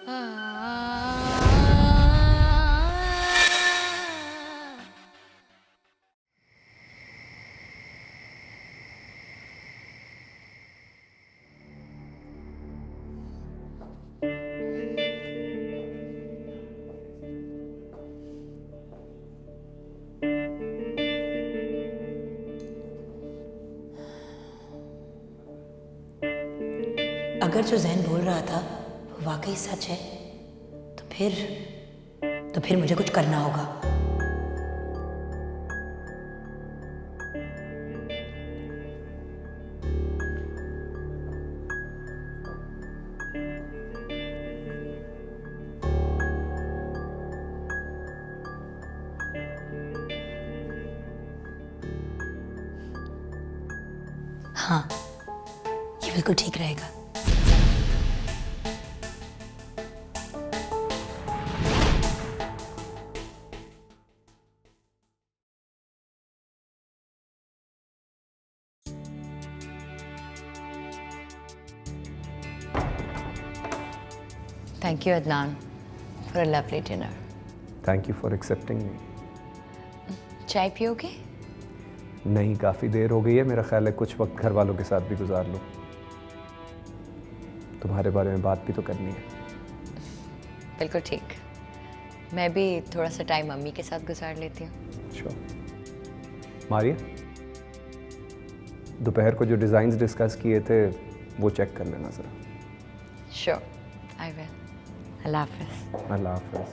अगर जो जैन बोल रहा था वो वाकई सच है तो फिर मुझे कुछ करना होगा। हाँ, ये बिल्कुल ठीक रहेगा। Thank you, Adnan, for a lovely dinner. Thank you for accepting me. चाय पियोगे? नहीं, काफ़ी देर हो गई है। मेरा ख्याल है कुछ वक्त घर वालों के साथ भी गुजार लूँ। तुम्हारे बारे में बात भी तो करनी है। बिल्कुल ठीक। मैं भी थोड़ा सा टाइम मम्मी के साथ गुजार लेती हूँ। श्योर। मारिया, दोपहर को जो डिज़ाइंस डिस्कस किए थे वो चेक कर लेना ज़रा। Sure, I will. अल्लाह हाफ़िज़। अल्लाह हाफ़िज़।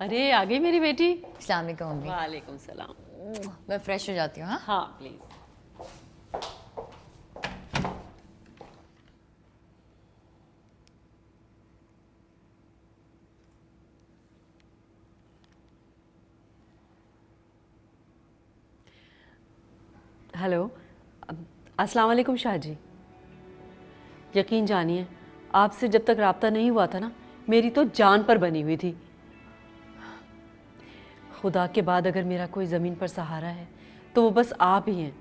अरे आ गई मेरी बेटी। अस्सलाम वालेकुम मम्मी। वालेकुम सलाम। मैं फ्रेश हो जाती हूँ। हाँ हाँ प्लीज। हेलो, अस्सलाम वालेकुम शाह जी। यकीन जानिए, आपसे जब तक राब्ता नहीं हुआ था ना, मेरी तो जान पर बनी हुई थी। खुदा के बाद अगर मेरा कोई ज़मीन पर सहारा है तो वो बस आप ही हैं।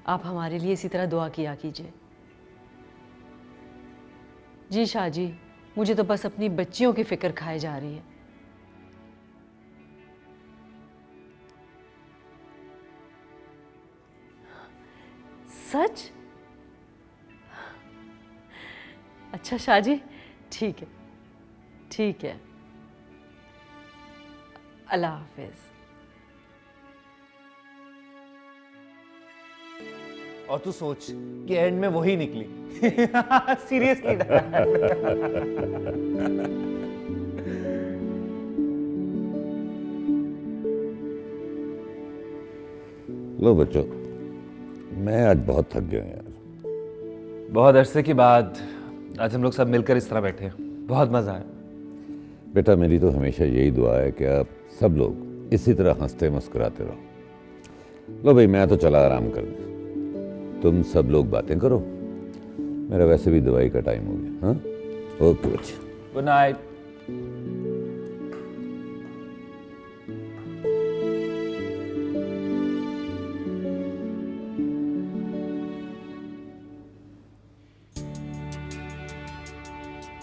आप हमारे लिए इसी तरह दुआ किया कीजिए। जी शाह जी, मुझे तो बस अपनी बच्चियों की फ़िक्र खाए जा रही है। सच? अच्छा शाह जी, ठीक है, ठीक है। अल्लाह हाफिज। और तू सोच कि एंड में वही निकली। सीरियसली। लो बच्चों, मैं आज बहुत थक गया यार। बहुत अरसे के बाद आज हम लोग सब मिलकर इस तरह बैठे हैं। बहुत मजा आया। बेटा, मेरी तो हमेशा यही दुआ है कि आप सब लोग इसी तरह हंसते मुस्कुराते रहो। लो भाई, मैं तो चला आराम करने, तुम सब लोग बातें करो। मेरा वैसे भी दवाई का टाइम हो गया। हाँ, ओके बच्चे, गुड नाइट।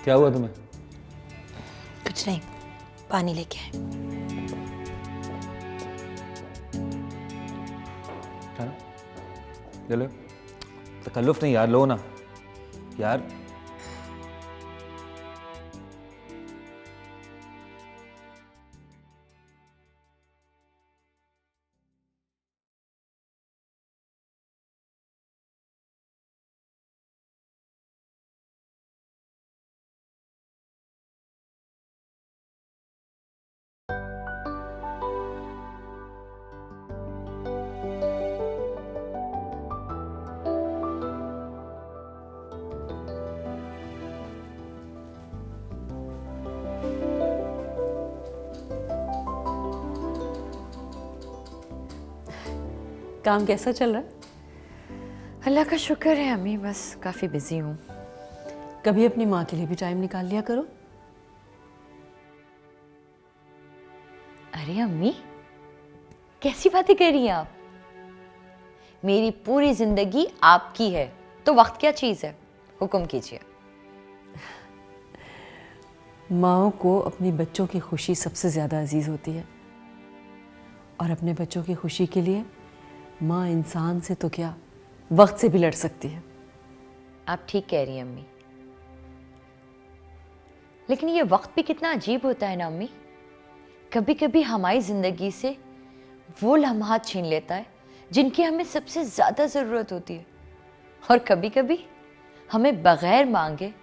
क्या हुआ तुम्हें? कुछ नहीं, पानी लेके आए। ले लो। तकल्लुफ नहीं यार, लो ना यार। काम कैसा चल रहा है? अल्लाह का शुक्र है अम्मी, बस काफ़ी बिजी हूँ। कभी अपनी माँ के लिए भी टाइम निकाल लिया करो। अरे अम्मी, कैसी बातें कर रही हैं आप? मेरी पूरी जिंदगी आपकी है, तो वक्त क्या चीज़ है? हुक्म कीजिए। माँओं को अपनी बच्चों की खुशी सबसे ज़्यादा अजीज़ होती है, और अपने बच्चों की खुशी के लिए माँ इंसान से तो क्या, वक्त से भी लड़ सकती है। आप ठीक कह रही हैं अम्मी, लेकिन ये वक्त भी कितना अजीब होता है ना अम्मी। कभी कभी हमारी ज़िंदगी से वो लम्हात छीन लेता है जिनकी हमें सबसे ज़्यादा ज़रूरत होती है, और कभी कभी हमें बगैर मांगे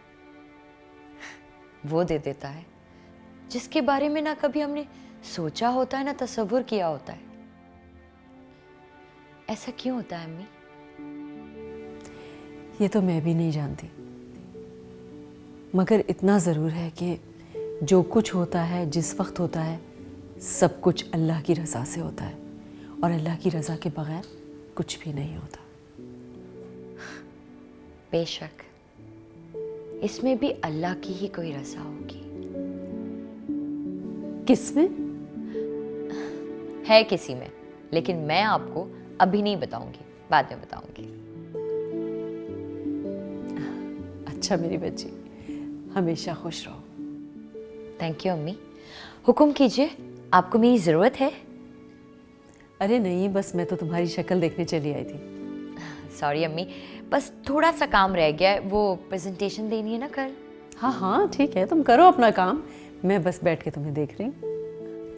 वो दे देता है जिसके बारे में ना कभी हमने सोचा होता है ना तसव्वुर किया होता है। ऐसा क्यों होता है अम्मी? ये तो मैं भी नहीं जानती, मगर इतना ज़रूर है कि जो कुछ होता है जिस वक्त होता है, सब कुछ अल्लाह की रज़ा से होता है, और अल्लाह की रज़ा के बगैर कुछ भी नहीं होता। बेशक इसमें भी अल्लाह की ही कोई रज़ा होगी। किसमें? है किसी में, लेकिन मैं आपको अभी नहीं बताऊंगी, बाद में बताऊंगी। अच्छा मेरी बच्ची, हमेशा खुश रहो। थैंक यू अम्मी। हुक्म कीजिए, आपको मेरी ज़रूरत है? अरे नहीं, बस मैं तो तुम्हारी शक्ल देखने चली आई थी। सॉरी अम्मी, बस थोड़ा सा काम रह गया है, वो प्रेजेंटेशन देनी है ना कल। हाँ हाँ ठीक है, तुम करो अपना काम, मैं बस बैठ के तुम्हें देख रही हूँ।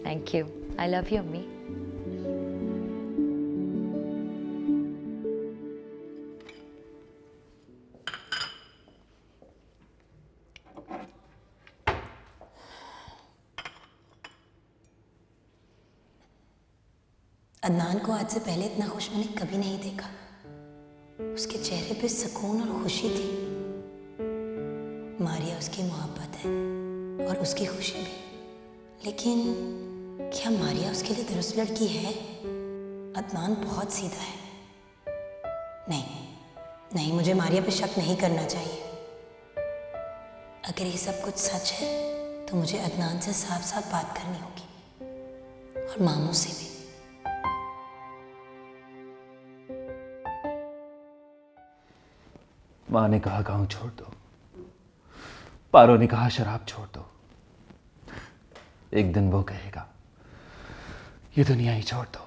Thank you, I love you अम्मी। अदनान को आज से पहले इतना खुश मैंने कभी नहीं देखा। उसके चेहरे पे सुकून और खुशी थी। मारिया उसकी मोहब्बत है और उसकी खुशी भी, लेकिन क्या मारिया उसके लिए दुरुस्त लड़की है? अदनान बहुत सीधा है। नहीं, मुझे मारिया पे शक नहीं करना चाहिए। अगर ये सब कुछ सच है तो मुझे अदनान से साफ साफ बात करनी होगी, और मामू से भी। माँ ने कहा गांव छोड़ दो, पारो ने कहा शराब छोड़ दो। एक दिन वो कहेगा ये दुनिया ही छोड़ दो।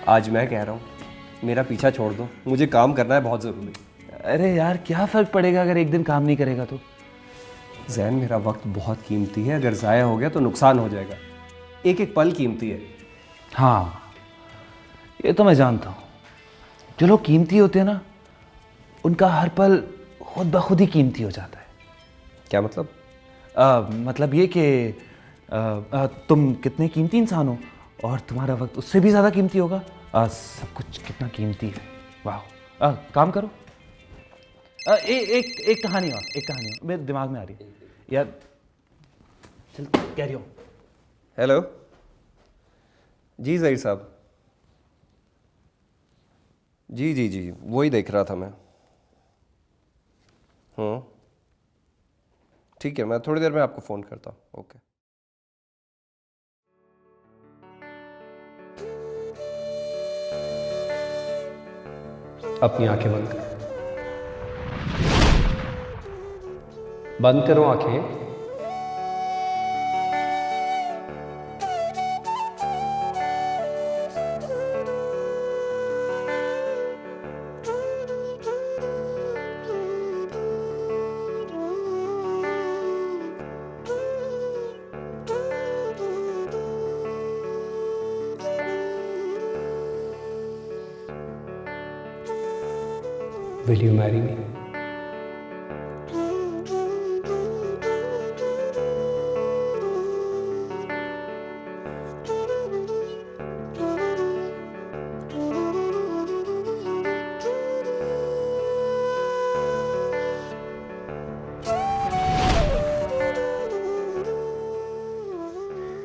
आज मैं कह रहा हूँ मेरा पीछा छोड़ दो, मुझे काम करना है बहुत ज़रूरी। अरे यार क्या फर्क पड़ेगा अगर एक दिन काम नहीं करेगा तो? जैन, मेरा वक्त बहुत कीमती है, अगर ज़ाया हो गया तो नुकसान हो जाएगा। एक एक पल कीमती है। हाँ ये तो मैं जानता हूँ। जो लोग कीमती होते हैं ना, उनका हर पल खुद ब खुद ही कीमती हो जाता है। क्या मतलब? मतलब ये कि तुम कितने कीमती इंसान हो और तुम्हारा वक्त उससे भी ज़्यादा कीमती होगा। सब कुछ कितना कीमती है। वाह, काम करो। एक कहानी और मेरे दिमाग में आ रही है यार। चल कैरी ऑन। हेलो जी ज़हीर साहब। जी वही देख रहा था मैं। ठीक है, मैं थोड़ी देर में आपको फ़ोन करता हूँ। ओके। अपनी आंखें बंद करो। बंद करो आंखें। Will you marry me?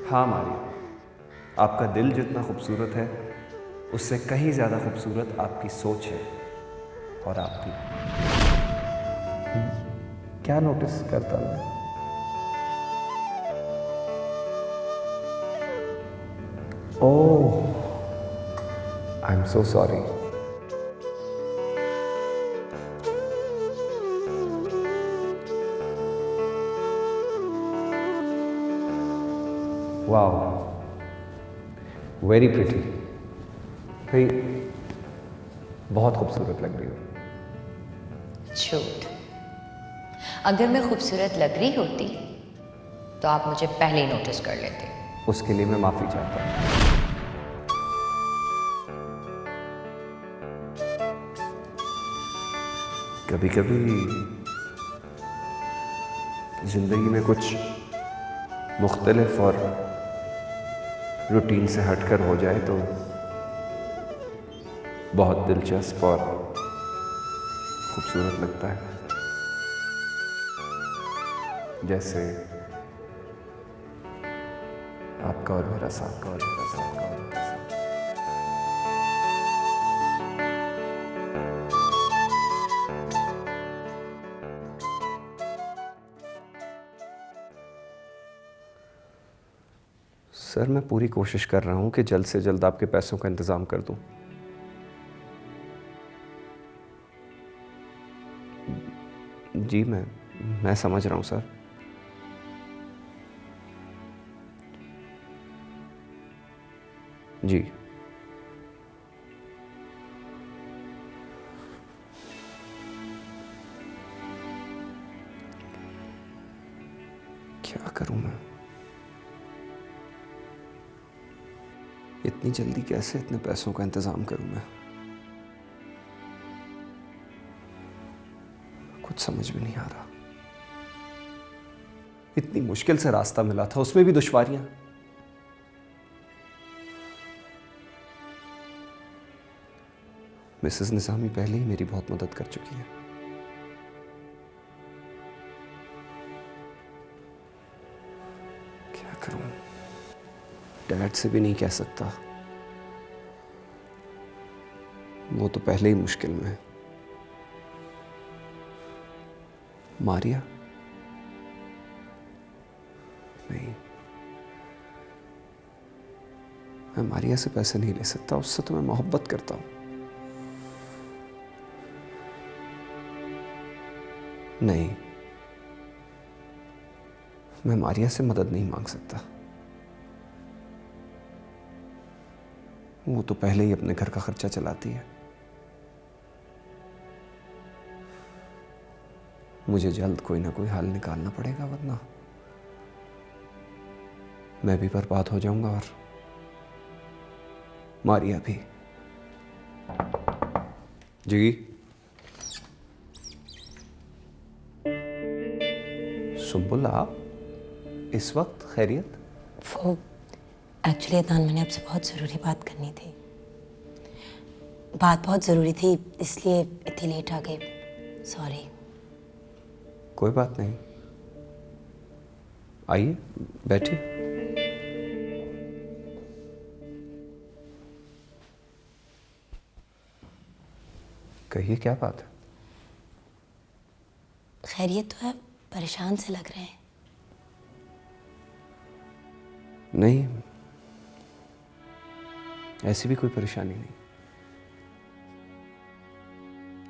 हाँ मारिया, आपका दिल जितना खूबसूरत है उससे कहीं ज़्यादा खूबसूरत आपकी सोच है। और आपकी क्या नोटिस करता मैं? Oh, I am so sorry. Wow, very pretty. भाई, बहुत खूबसूरत लग रही हो। झूठ। अगर मैं खूबसूरत लग रही होती तो आप मुझे पहले ही नोटिस कर लेते। उसके लिए मैं माफी चाहता हूँ। कभी कभी जिंदगी में कुछ मुख्तलिफ और रूटीन से हटकर हो जाए तो बहुत दिलचस्प और खूबसूरत लगता है। जैसे आपका और मेरा साथ, का और मेरा साथ, का और मेरा साथ। सर, मैं पूरी कोशिश कर रहा हूं कि जल्द से जल्द आपके पैसों का इंतजाम कर दूं। जी, मैं समझ रहा हूं सर। जी। क्या करूं मैं? इतनी जल्दी कैसे इतने पैसों का इंतजाम करूं मैं? कुछ समझ में नहीं आ रहा। इतनी मुश्किल से रास्ता मिला था, उसमें भी दुश्वारियां। मिसेस निजामी पहले ही मेरी बहुत मदद कर चुकी है। क्या करूं? डैड से भी नहीं कह सकता, वो तो पहले ही मुश्किल में है। मारिया? नहीं, मैं मारिया से पैसे नहीं ले सकता, उससे तो मैं मोहब्बत करता हूं। नहीं, मैं मारिया से मदद नहीं मांग सकता। वो तो पहले ही अपने घर का खर्चा चलाती है। मुझे जल्द कोई ना कोई हल निकालना पड़ेगा, वरना मैं भी बर्बाद हो जाऊंगा और मारिया भी। जी, सुंबुल, आप इस वक्त? खैरियत? वो एक्चुअली अदनान, मैंने आपसे बहुत ज़रूरी बात करनी थी। बात बहुत ज़रूरी थी, इसलिए इतनी लेट आ गई। सॉरी। कोई बात नहीं, आइए बैठिए। कहिए, क्या बात है? खैरियत तो है, परेशान से लग रहे हैं। नहीं, ऐसी भी कोई परेशानी नहीं।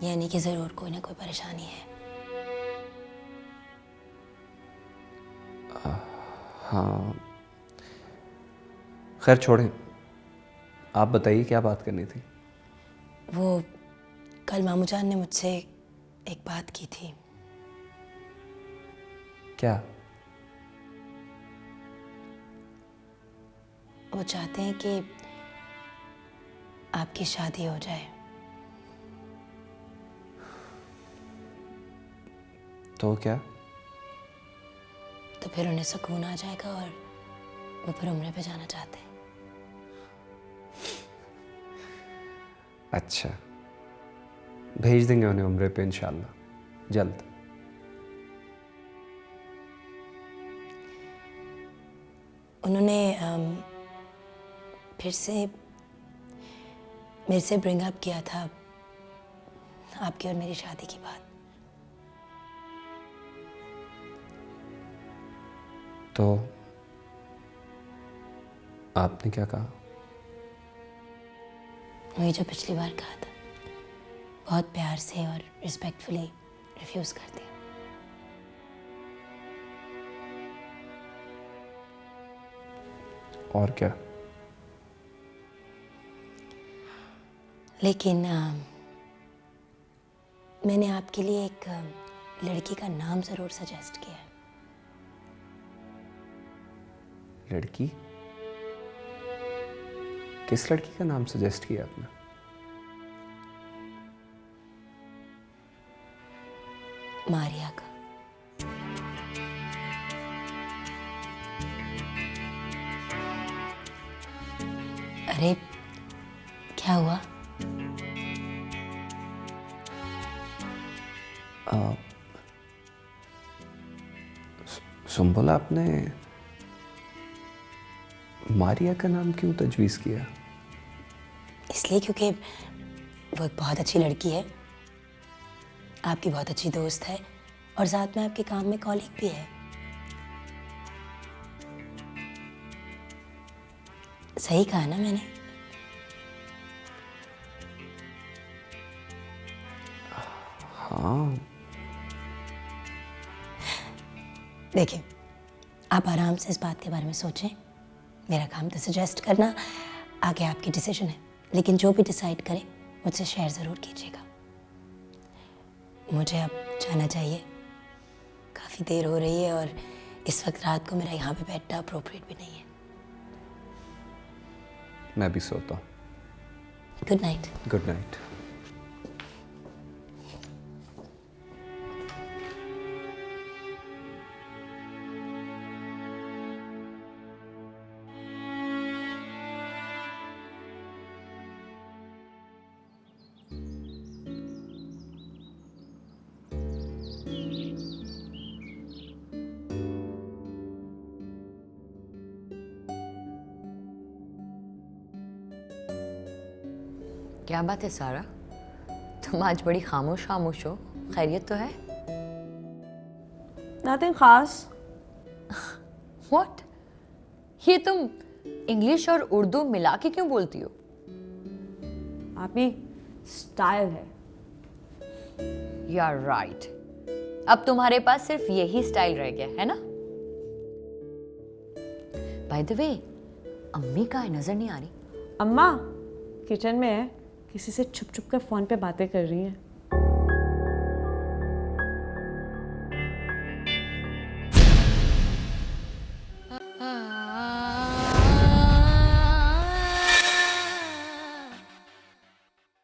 यानी कि ज़रूर कोई ना कोई परेशानी है। हाँ, खैर छोड़ें, आप बताइए क्या बात करनी थी। वो कल मामू जान ने मुझसे एक बात की थी। क्या? वो चाहते हैं कि आपकी शादी हो जाए। तो क्या? तो फिर उन्हें सुकून आ जाएगा और वो फिर उम्रे पे जाना चाहते हैं। अच्छा, भेज देंगे उन्हें उम्रे पे इंशाल्लाह जल्द। उन्होंने फिर से मेरे से ब्रिंग अप किया था आपकी और मेरी शादी की बात। तो आपने क्या कहा? वही जो पिछली बार कहा था, बहुत प्यार से और रिस्पेक्टफुली रिफ्यूज कर दिया। और क्या? लेकिन मैंने आपके लिए एक लड़की का नाम जरूर सजेस्ट किया है। लड़की? किस लड़की का नाम सजेस्ट किया आपने? मारिया का। अरे क्या हुआ? सुंबुल, आपने मारिया का नाम क्यों तजवीज़ किया? इसलिए क्योंकि वो एक बहुत अच्छी लड़की है, आपकी बहुत अच्छी दोस्त है और साथ में आपके काम में कॉलीग भी है। सही कहा ना मैंने? हाँ। देखिए, आप आराम से इस बात के बारे में सोचें। मेरा काम तो सजेस्ट करना, आगे आपकी डिसीजन है, लेकिन जो भी डिसाइड करें मुझसे शेयर ज़रूर कीजिएगा। मुझे अब जाना चाहिए, काफ़ी देर हो रही है और इस वक्त रात को मेरा यहाँ पे बैठना अप्रोप्रिएट भी नहीं है। मैं भी सोता हूँ। Good night. Good night. क्या बात है सारा, तुम आज बड़ी खामोश खामोश हो। खैरियत तो है? नथिंग खास। व्हाट? ये तुम इंग्लिश और उर्दू मिला के क्यों बोलती हो? आप ही स्टाइल है। You are right. अब तुम्हारे पास सिर्फ यही स्टाइल रह गया है ना? बाय द वे, अम्मी का नजर नहीं आ रही। अम्मा किचन में है, किसी से छुप छुप कर फोन पे बातें कर रही हैं।